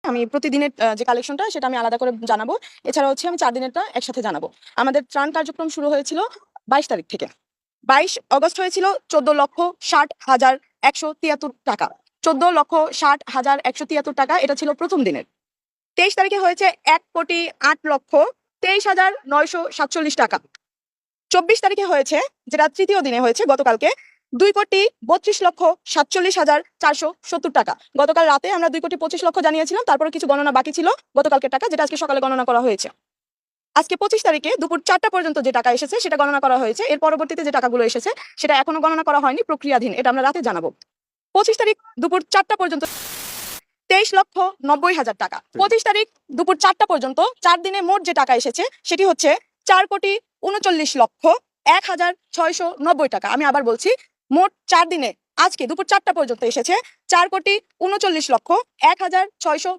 আমি প্রতিদিনের যে কালেকশনটা সেটা আমি আলাদা করে জানাবো। এছাড়া হচ্ছে আমি 4 দিনেরটা একসাথে জানাবো। আমাদের ত্রাণ কার্যক্রম শুরু হয়েছিল 22 তারিখ থেকে। 22 অগস্ট হয়েছিল 14,60,173 টাকা। 14,60,173 টাকা এটা ছিল প্রথম দিনের। 23 তারিখে হয়েছে 1,08,23,947 টাকা। 24 তারিখে হয়েছে, যেটা তৃতীয় দিনে হয়েছে গতকালকে, 2,47,47,470 টাকা। গতকাল রাতে আমরা 2,25,00,000 জানিয়েছিলাম, তারপরে কিছু গণনা বাকি ছিল গতকালকে টাকা, যেটা আজকে সকালে গণনা করা হয়েছে। আজকে 25 তারিখে দুপুর 4টা পর্যন্ত যে টাকা এসেছে সেটা গণনা করা হয়েছে। এর পরবর্তীতে যে টাকাগুলো এসেছে সেটা এখনো গণনা করা হয়নি, প্রক্রিয়াধীন। এটা আমরা রাতে জানাবো। 25 তারিখ দুপুর 4টা পর্যন্ত 23,90,000 টাকা। 25 তারিখ দুপুর 4টা পর্যন্ত 4 দিনে মোট যে টাকা এসেছে সেটি হচ্ছে 4,39,01,690 টাকা। আমি আবার বলছি, মোট 4 দিনে আজকে দুপুর 4টা পর্যন্ত এসেছে 4,39,01,690